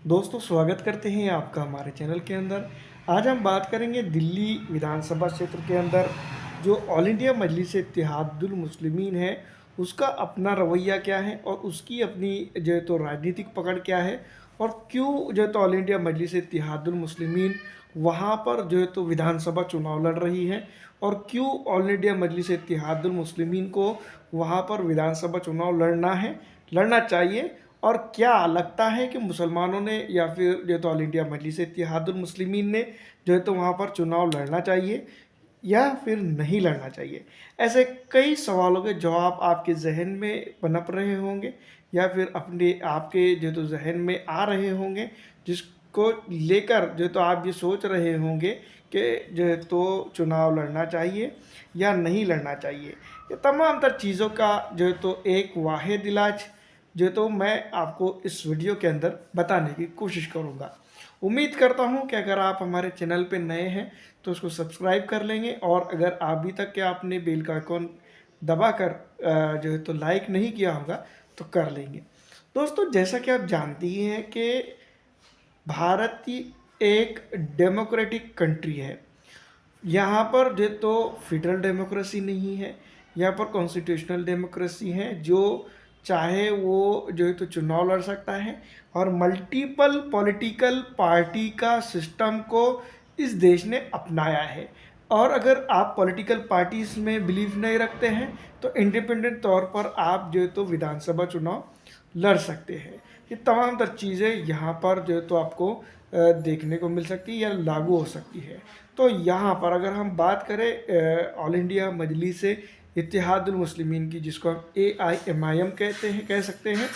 दोस्तों स्वागत करते हैं आपका हमारे चैनल के अंदर। आज हम बात करेंगे दिल्ली विधानसभा क्षेत्र के अंदर जो ऑल इंडिया मजलिस इत्तेहादुल मुस्लिमीन है उसका अपना रवैया क्या है और उसकी अपनी जो है तो राजनीतिक पकड़ क्या है और क्यों जो है तो ऑल इंडिया मजलिस इत्तेहादुल मुस्लिमीन वहाँ पर जो है तो विधानसभा चुनाव लड़ रही है और क्यों ऑल इंडिया मजलिस इत्तेहादुल मुस्लिमीन को वहाँ पर विधानसभा चुनाव लड़ना चाहिए और क्या लगता है कि मुसलमानों ने या फिर जो तो ऑल इंडिया मजलिस इत्तेहादुल मुस्लिमीन ने जो है तो वहाँ पर चुनाव लड़ना चाहिए या फिर नहीं लड़ना चाहिए। ऐसे कई सवालों के जवाब आपके जहन में पनप रहे होंगे या फिर अपने आपके जो तो जहन में आ रहे होंगे, जिसको लेकर जो तो आप ये सोच रहे होंगे कि जो है तो चुनाव लड़ना चाहिए या नहीं लड़ना चाहिए। ये तमाम तर चीज़ों का जो है तो एक वाहिद इलाज जो तो मैं आपको इस वीडियो के अंदर बताने की कोशिश करूँगा। उम्मीद करता हूँ कि अगर आप हमारे चैनल पे नए हैं तो उसको सब्सक्राइब कर लेंगे और अगर अभी तक के आपने बेल का आइकॉन दबा कर जो है तो लाइक नहीं किया होगा तो कर लेंगे। दोस्तों जैसा कि आप जानते ही हैं कि भारत की एक डेमोक्रेटिक कंट्री है। यहाँ पर जो तो फेडरल डेमोक्रेसी नहीं है, यहाँ पर कॉन्स्टिट्यूशनल डेमोक्रेसी है। जो चाहे वो जो है तो चुनाव लड़ सकता है और मल्टीपल पॉलिटिकल पार्टी का सिस्टम को इस देश ने अपनाया है। और अगर आप पॉलिटिकल पार्टीज में बिलीव नहीं रखते हैं तो इंडिपेंडेंट तौर पर आप जो है तो विधानसभा चुनाव लड़ सकते हैं। ये तमाम तर चीज़ें यहाँ पर जो है तो आपको देखने को मिल सकती है या लागू हो सकती है। तो यहाँ पर अगर हम बात करें ऑल इंडिया मजलिस इत्तेहादुल मुस्लिमीन की, जिसको हम AIMIM कह सकते हैं,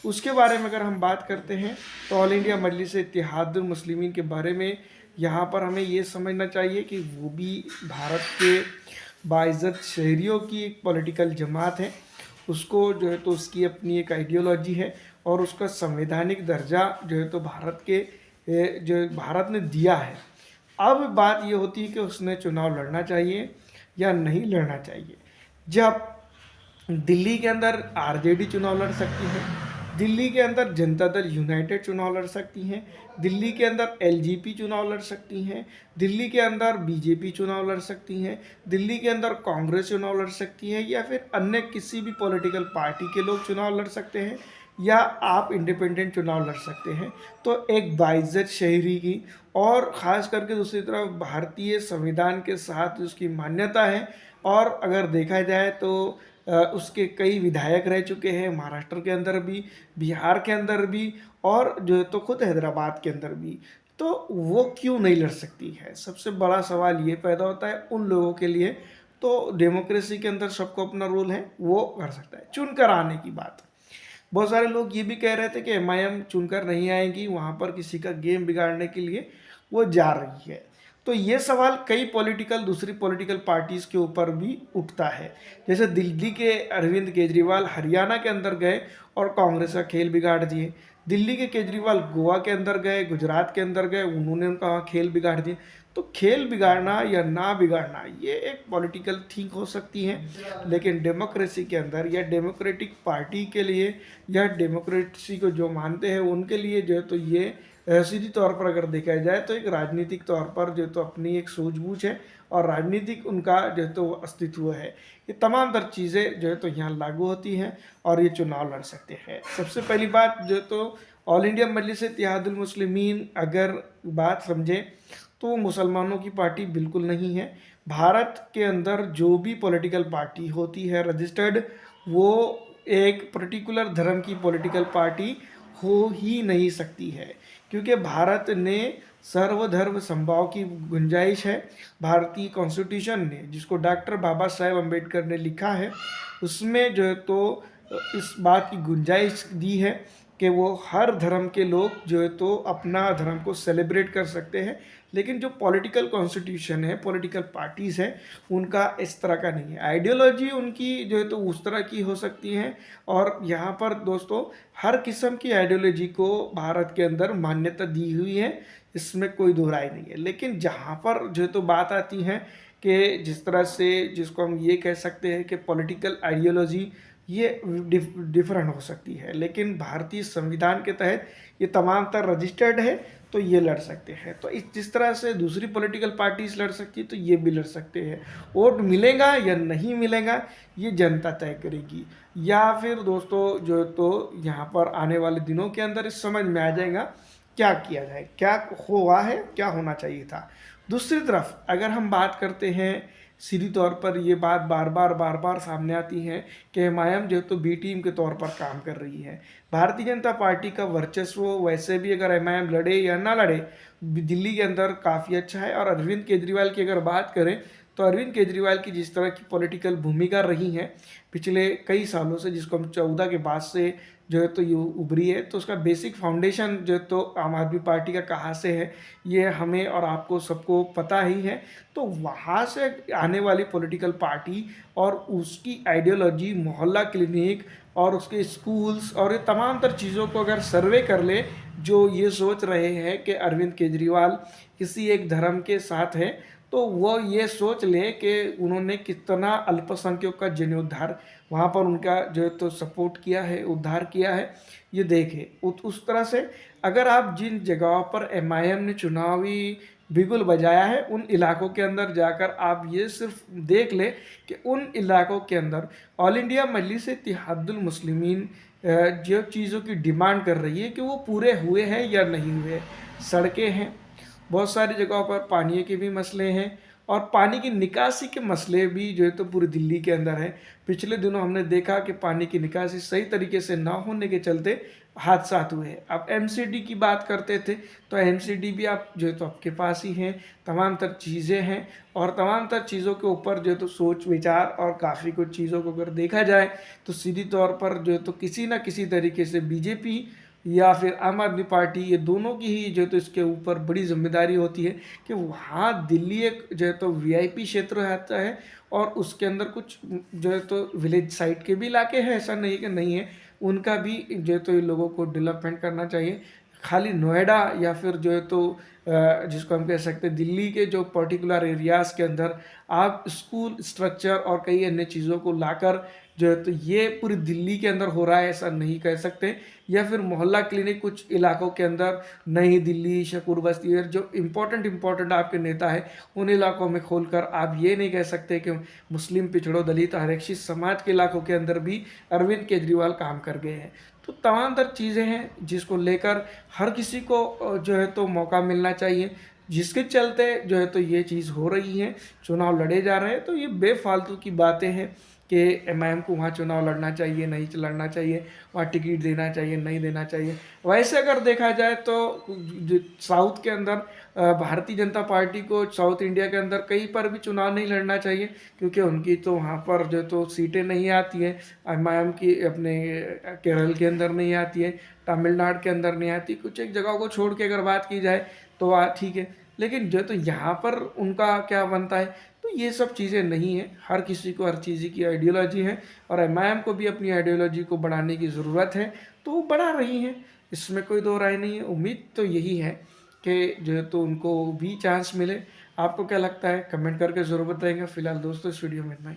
उसके बारे में अगर हम बात करते हैं तो ऑल इंडिया मजलिस इत्तेहादुल मुस्लिमीन के बारे में यहाँ पर हमें ये समझना चाहिए कि वो भी भारत के बाइज़्ज़त शहरियों की एक पॉलिटिकल जमात है। उसको जो है तो उसकी अपनी एक आइडियोलॉजी है और उसका संवैधानिक दर्जा जो है तो जो भारत ने दिया है। अब बात ये होती है कि उसने चुनाव लड़ना चाहिए या नहीं लड़ना चाहिए। जब दिल्ली के अंदर RJD चुनाव लड़ सकती है, दिल्ली के अंदर जनता दल यूनाइटेड चुनाव लड़ सकती हैं, दिल्ली के अंदर LJP चुनाव लड़ सकती हैं, दिल्ली के अंदर BJP चुनाव लड़ सकती हैं, दिल्ली के अंदर कांग्रेस चुनाव लड़ सकती है या फिर अन्य किसी भी पॉलिटिकल पार्टी के लोग चुनाव लड़ सकते हैं या आप इंडिपेंडेंट चुनाव लड़ सकते हैं। तो एक बाइज़्ज़त शहरी की और ख़ास करके दूसरी तरफ भारतीय संविधान के साथ उसकी मान्यता है। और अगर देखा जाए तो उसके कई विधायक रह चुके हैं महाराष्ट्र के अंदर भी, बिहार के अंदर भी और जो है तो खुद हैदराबाद के अंदर भी। तो वो क्यों नहीं लड़ सकती है? सबसे बड़ा सवाल ये पैदा होता है उन लोगों के लिए। तो डेमोक्रेसी के अंदर सबको अपना रोल है, वो कर सकता है। चुनकर आने की बात, बहुत सारे लोग ये भी कह रहे थे कि MIM चुनकर नहीं आएगी, वहाँ पर किसी का गेम बिगाड़ने के लिए वो जा रही है। तो ये सवाल कई दूसरी पॉलिटिकल पार्टीज़ के ऊपर भी उठता है। जैसे दिल्ली के अरविंद केजरीवाल हरियाणा के अंदर गए और कांग्रेस का खेल बिगाड़ दिए। दिल्ली के केजरीवाल गोवा के अंदर गए, गुजरात के अंदर गए, उन्होंने उनका वहाँ खेल बिगाड़ दिए। तो खेल बिगाड़ना या ना बिगाड़ना ये एक पॉलिटिकल थिंक हो सकती है, लेकिन डेमोक्रेसी के अंदर या डेमोक्रेटिक पार्टी के लिए या डेमोक्रेसी को जो मानते हैं उनके लिए जो है तो ये सीधी तौर पर अगर देखा जाए तो एक राजनीतिक तौर पर जो तो अपनी एक सूझबूझ है और राजनीतिक उनका जो तो अस्तित्व है। ये तमाम तर चीज़ें जो है तो यहाँ लागू होती हैं और ये चुनाव लड़ सकते हैं। सबसे पहली बात जो तो ऑल इंडिया मजलिस इत्तेहादुल मुस्लिमीन अगर बात समझें तो वो मुसलमानों की पार्टी बिल्कुल नहीं है। भारत के अंदर जो भी पॉलिटिकल पार्टी होती है रजिस्टर्ड, वो एक पर्टिकुलर धर्म की पॉलिटिकल पार्टी हो ही नहीं सकती है, क्योंकि भारत ने सर्वधर्म समभाव की गुंजाइश है। भारतीय कॉन्स्टिट्यूशन ने, जिसको डॉक्टर बाबा साहेब अम्बेडकर ने लिखा है, उसमें जो है तो इस बात की गुंजाइश दी है कि वो हर धर्म के लोग जो है तो अपना धर्म को सेलिब्रेट कर सकते हैं। लेकिन जो पॉलिटिकल कॉन्स्टिट्यूशन है, पॉलिटिकल पार्टीज़ हैं, उनका इस तरह का नहीं है। आइडियोलॉजी उनकी जो है तो उस तरह की हो सकती है और यहाँ पर दोस्तों हर किस्म की आइडियोलॉजी को भारत के अंदर मान्यता दी हुई है, इसमें कोई दो राय नहीं है। लेकिन जहाँ पर जो तो बात आती है कि जिस तरह से जिसको हम ये कह सकते हैं कि पॉलिटिकल आइडियोलॉजी ये डिफरेंट हो सकती है, लेकिन भारतीय संविधान के तहत ये तमाम तर रजिस्टर्ड है, तो ये लड़ सकते हैं। तो इस जिस तरह से दूसरी पॉलिटिकल पार्टीज लड़ सकती है, तो ये भी लड़ सकते हैं। वोट मिलेगा या नहीं मिलेगा, ये जनता तय करेगी। या फिर दोस्तों जो है तो यहाँ पर आने वाले दिनों के अंदर इस समझ में आ जाएगा क्या किया जाए, क्या हुआ है, क्या होना चाहिए था। दूसरी तरफ अगर हम बात करते हैं, सीधी तौर पर ये बात बार बार सामने आती है कि एमआईएम जो है तो बी टीम के तौर पर काम कर रही है। भारतीय जनता पार्टी का वर्चस्व वैसे भी अगर एमआईएम लड़े या ना लड़े, दिल्ली के अंदर काफ़ी अच्छा है। और अरविंद केजरीवाल की अगर बात करें, तो अरविंद केजरीवाल की जिस तरह की पॉलिटिकल भूमिका रही है पिछले कई सालों से, जिसको हम 14 के बाद से जो है तो ये उभरी है, तो उसका बेसिक फाउंडेशन जो है तो आम आदमी पार्टी का कहाँ से है, ये हमें और आपको सबको पता ही है। तो वहाँ से आने वाली पॉलिटिकल पार्टी और उसकी आइडियोलॉजी, मोहल्ला क्लिनिक और उसके स्कूल्स और ये तमाम तर चीज़ों को अगर सर्वे कर ले, जो ये सोच रहे हैं कि अरविंद केजरीवाल किसी एक धर्म के साथ है, तो वो ये सोच ले कि उन्होंने कितना अल्पसंख्यकों का जीर्णोद्धार वहाँ पर उनका जो है तो सपोर्ट किया है, उद्धार किया है, ये देखे। उस तरह से अगर आप जिन जगहों पर एमआईएम ने चुनावी बिगुल बजाया है, उन इलाकों के अंदर जाकर आप ये सिर्फ देख ले कि उन इलाकों के अंदर ऑल इंडिया मजलिस इत्तेहादुल मुस्लिमीन जो चीज़ों की डिमांड कर रही है कि वो पूरे हुए हैं या नहीं हुए। सड़कें हैं, बहुत सारी जगहों पर पानी के भी मसले हैं, और पानी की निकासी के मसले भी जो है तो पूरी दिल्ली के अंदर है। पिछले दिनों हमने देखा कि पानी की निकासी सही तरीके से ना होने के चलते हादसात हुए। अब एमसीडी की बात करते थे, तो एमसीडी भी आप जो है तो आपके पास ही हैं, तमाम तर चीज़ें हैं, और तमाम तर चीज़ों के ऊपर जो है तो सोच विचार और काफ़ी कुछ चीज़ों को अगर देखा जाए, तो सीधी तौर पर जो है तो किसी ना किसी तरीके से बीजेपी या फिर आम आदमी पार्टी, ये दोनों की ही जो है तो इसके ऊपर बड़ी जिम्मेदारी होती है कि वहाँ दिल्ली एक जो है तो वीआईपी क्षेत्र रहता है, और उसके अंदर कुछ जो है तो विलेज साइड के भी इलाके हैं, ऐसा नहीं कि नहीं है, उनका भी जो है तो ये लोगों को डेवलपमेंट करना चाहिए। खाली नोएडा या फिर जो है तो जिसको हम कह सकते हैं दिल्ली के जो पर्टिकुलर एरियाज़ के अंदर आप स्कूल स्ट्रक्चर और कई अन्य चीज़ों को लाकर जो है तो ये पूरी दिल्ली के अंदर हो रहा है, ऐसा नहीं कह सकते। या फिर मोहल्ला क्लिनिक कुछ इलाकों के अंदर, नई दिल्ली, शकूर बस्ती, और जो इम्पोर्टेंट आपके नेता है उन इलाकों में खोलकर आप ये नहीं कह सकते कि मुस्लिम, पिछड़ों, दलित, आरक्षित समाज के इलाकों के अंदर भी अरविंद केजरीवाल काम कर गए हैं। तो तमाम तर चीज़ें हैं जिसको लेकर हर किसी को जो है तो मौका मिलना चाहिए, जिसके चलते जो है तो ये चीज़ हो रही है, चुनाव लड़े जा रहे हैं। तो ये बेफालतू की बातें हैं कि एमआईएम को वहाँ चुनाव लड़ना चाहिए, नहीं लड़ना चाहिए, वहाँ टिकट देना चाहिए, नहीं देना चाहिए। वैसे अगर देखा जाए तो जो साउथ के अंदर भारतीय जनता पार्टी को साउथ इंडिया के अंदर कहीं पर भी चुनाव नहीं लड़ना चाहिए, क्योंकि उनकी तो वहाँ पर जो तो सीटें नहीं आती हैं। एमआईएम की अपने केरल के अंदर नहीं आती है, तमिलनाडु के अंदर नहीं आती, कुछ एक जगहों को छोड़ के अगर बात की जाए तो ठीक है, लेकिन जो तो यहाँ पर उनका क्या बनता है। तो ये सब चीज़ें नहीं है, हर किसी को हर चीज़ की आइडियोलॉजी है, और एमआईएम को भी अपनी आइडियोलॉजी को बढ़ाने की ज़रूरत है, तो वो बढ़ा रही हैं, इसमें कोई दो राय नहीं है। उम्मीद तो यही है कि जो है तो उनको भी चांस मिले। आपको क्या लगता है, कमेंट करके ज़रूर बताएंगे। फिलहाल दोस्तों इस वीडियो में इतना ही।